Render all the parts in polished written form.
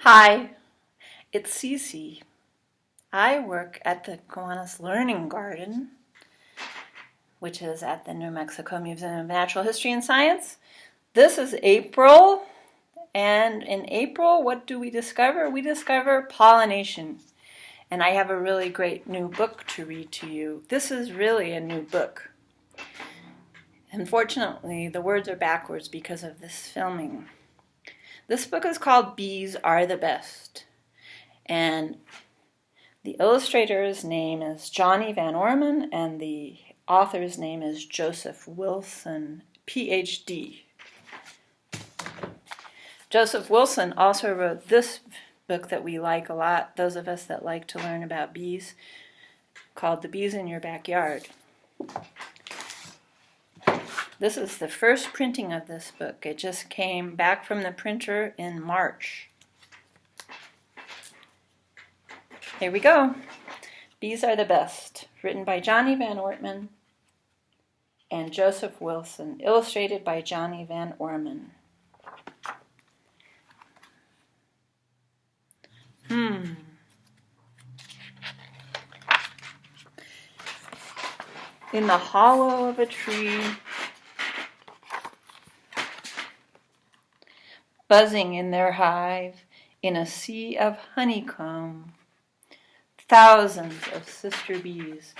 Hi, it's CC. I work at the Kiwanis Learning Garden, which is at the New Mexico Museum of Natural History and Science. This is April, and in April, what do we discover? We discover pollination. And I have a really great new book to read to you. This is really a new book. Unfortunately, the words are backwards because of this filming. This book is called Bees Are the Best. And the illustrator's name is Johnny Van Orman, and the author's name is Joseph Wilson, PhD. Joseph Wilson also wrote this book that we like a lot, those of us that like to learn about bees, called The Bees in Your Backyard. This is the first printing of this book. It just came back from the printer in March. Here we go. Bees Are the Best, written by Johnny Van Orman and Joseph Wilson, illustrated by Johnny Van Orman. In the hollow of a tree, buzzing in their hive, in a sea of honeycomb, thousands of sister bees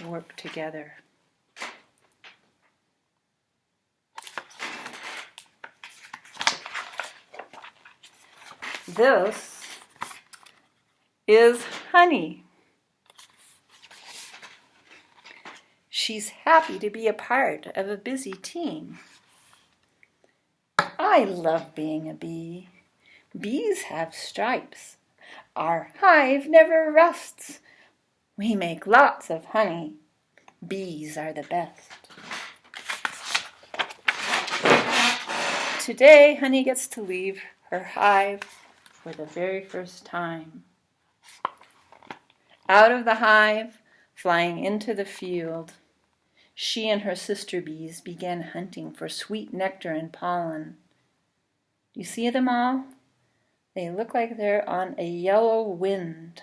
work together. This is honey. She's happy to be a part of a busy team. I love being a bee. Bees have stripes. Our hive never rusts. We make lots of honey. Bees are the best. Today, Honey gets to leave her hive for the very first time. Out of the hive, flying into the field, she and her sister bees began hunting for sweet nectar and pollen. You see them all? They look like they're on a yellow wind.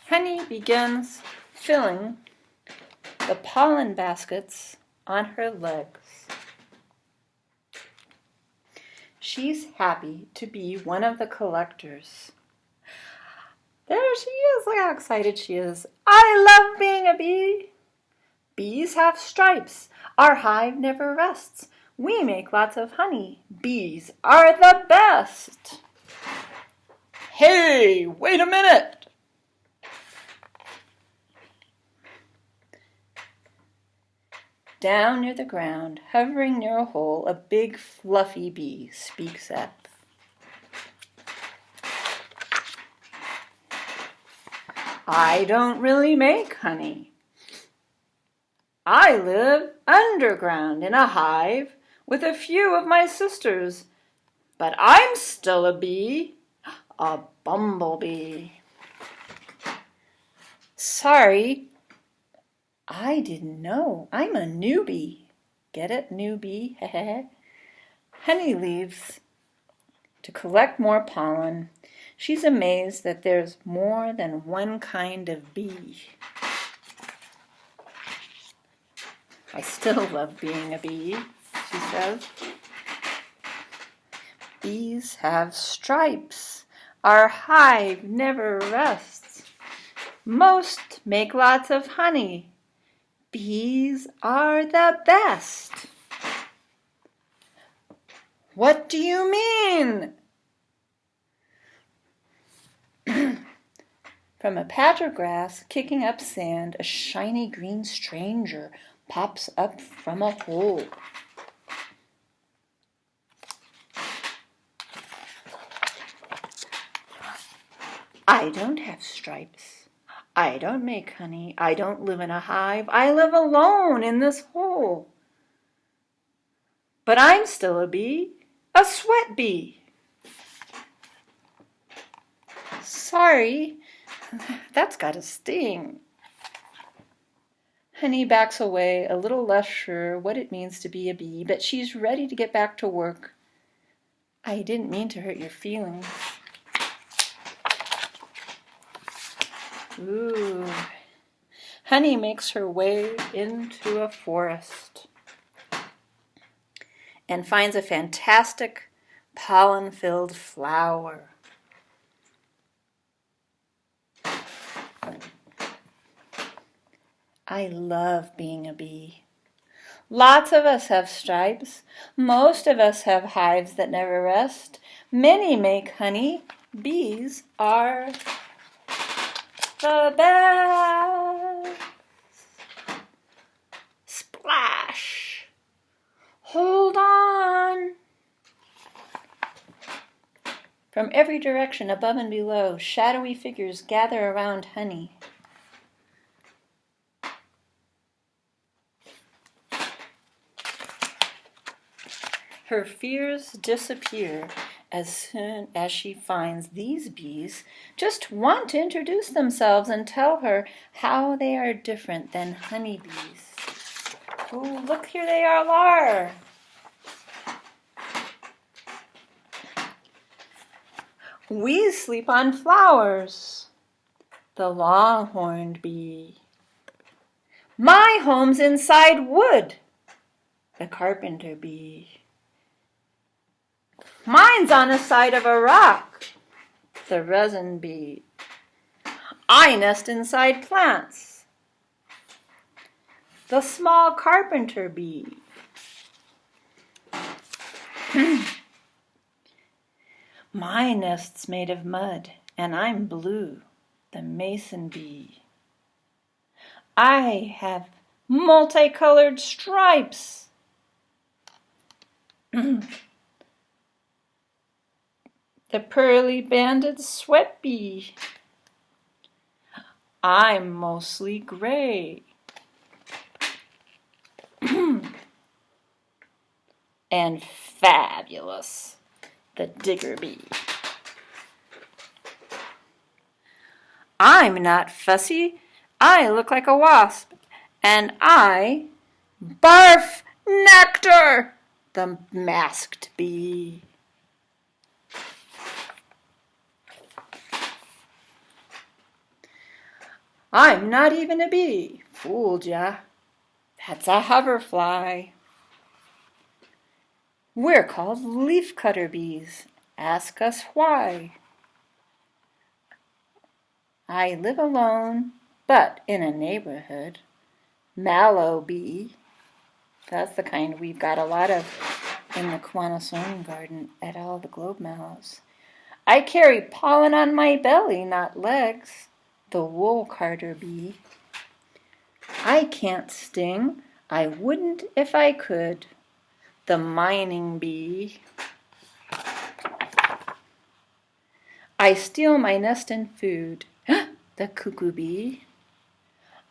Honey begins filling the pollen baskets on her legs. She's happy to be one of the collectors. There she is. Look how excited she is. I love being a bee. Bees have stripes. Our hive never rests. We make lots of honey. Bees are the best. Hey, wait a minute. Down near the ground, hovering near a hole, a big fluffy bee speaks up. I don't really make honey. I live underground in a hive with a few of my sisters, but I'm still a bee, a bumblebee. Sorry, I didn't know. I'm a newbie. Get it, newbie? Honey leaves to collect more pollen. She's amazed that there's more than one kind of bee. I still love being a bee, she says. Bees have stripes. Our hive never rests. Most make lots of honey. Bees are the best. What do you mean? From a patch of grass, kicking up sand, a shiny green stranger pops up from a hole. I don't have stripes. I don't make honey. I don't live in a hive. I live alone in this hole. But I'm still a bee, a sweat bee. Sorry, that's got a sting. Honey backs away, a little less sure what it means to be a bee, but she's ready to get back to work. I didn't mean to hurt your feelings. Ooh. Honey makes her way into a forest and finds a fantastic pollen-filled flower. I love being a bee. Lots of us have stripes. Most of us have hives that never rest. Many make honey. Bees are the best. Splash! Hold on! From every direction, above and below, shadowy figures gather around honey. Her fears disappear as soon as she finds these bees just want to introduce themselves and tell her how they are different than honeybees. Ooh, look, here they all are. We sleep on flowers. The longhorned bee. My home's inside wood. The carpenter bee. Mine's on the side of a rock. The resin bee. I nest inside plants. The small carpenter bee. My nest's made of mud, and I'm blue. The mason bee. I have multicolored stripes. The pearly banded sweat bee. I'm mostly gray. And fabulous. The digger bee. I'm not fussy. I look like a wasp. And I barf nectar. The masked bee. I'm not even a bee. Fooled ya. That's a hoverfly. We're called leafcutter bees. Ask us why. I live alone, but in a neighborhood. Mallow bee. That's the kind we've got a lot of in the Kiwanis Learning Garden at all the globe mallows. I carry pollen on my belly, not legs. The wool carder bee. I can't sting. I wouldn't if I could. The mining bee. I steal my nest and food. The cuckoo bee.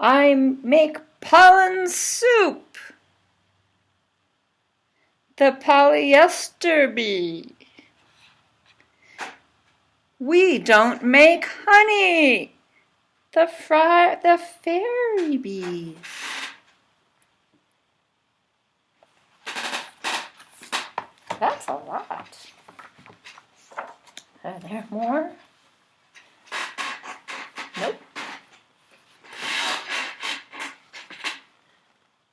I make pollen soup. The polyester bee. We don't make honey. The fairy bee. That's a lot. Are there more? Nope.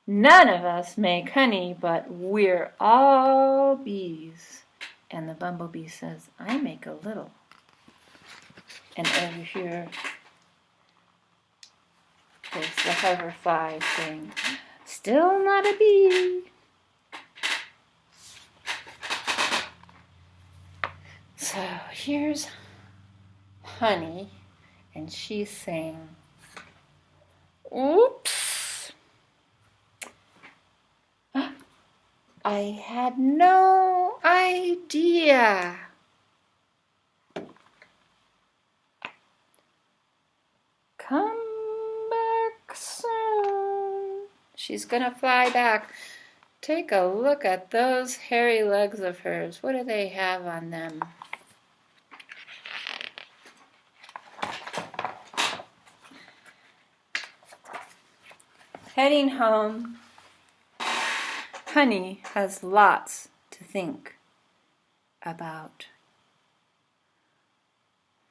None of us make honey, but we're all bees. And the bumblebee says, I make a little. And over here, there's the hoverfly saying, still not a bee. So here's Honey, and she's saying, oops, I had no idea. Come back soon. She's gonna fly back. Take a look at those hairy legs of hers. What do they have on them? Heading home, Honey has lots to think about.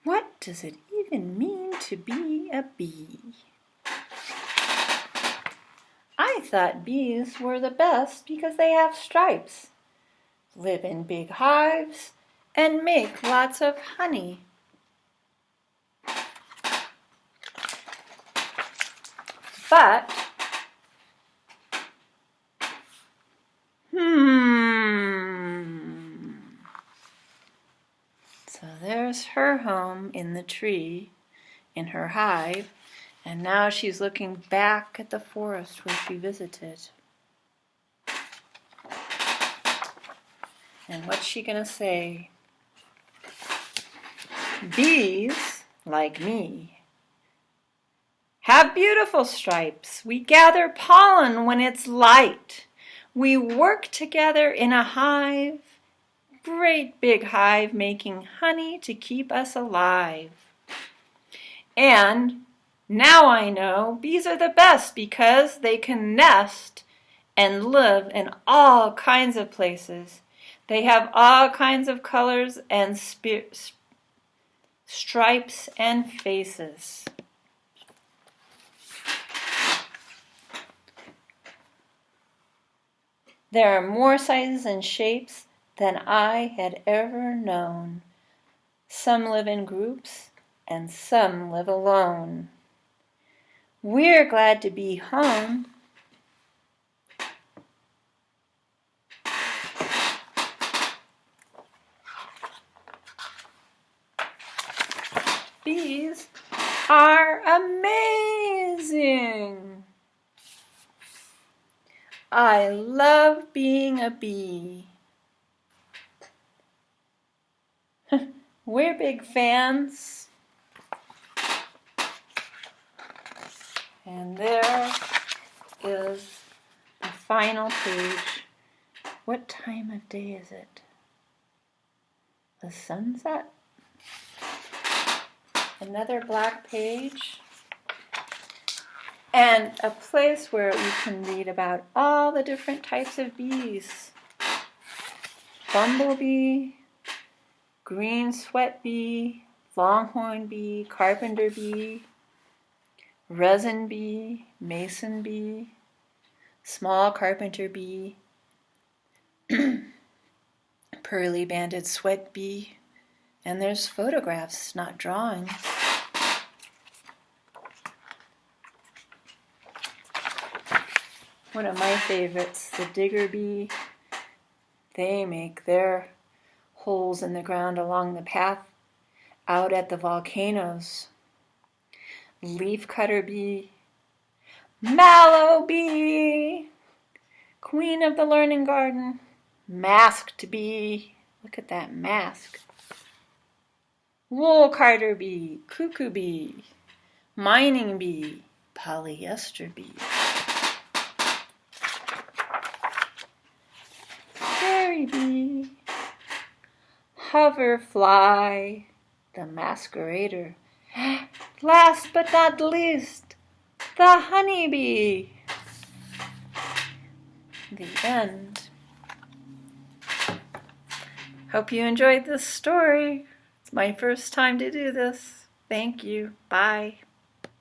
What does it even mean to be a bee? I thought bees were the best because they have stripes, live in big hives, and make lots of honey. But, So there's her home in the tree, in her hive, and now she's looking back at the forest where she visited. And what's she gonna say? Bees, like me, have beautiful stripes. We gather pollen when it's light. We work together in a hive, great big hive, making honey to keep us alive. And now I know bees are the best because they can nest and live in all kinds of places. They have all kinds of colors and stripes and faces. There are more sizes and shapes than I had ever known. Some live in groups and some live alone. We're glad to be home. Bees are amazing. I love being a bee. We're big fans. And there is the final page. What time of day is it? The sunset? Another black page. And a place where you can read about all the different types of bees. Bumblebee, green sweat bee, longhorn bee, carpenter bee, resin bee, mason bee, small carpenter bee, pearly banded sweat bee, and there's photographs, not drawings. One of my favorites, the digger bee. They make their holes in the ground along the path out at the volcanoes. Leafcutter bee, mallow bee, queen of the learning garden, masked bee. Look at that mask. Wool carder bee, cuckoo bee, mining bee, polyester bee. Bee, hoverfly, the masquerader. Last but not least, the honeybee. The end. Hope you enjoyed this story. It's my first time to do this. Thank you. Bye.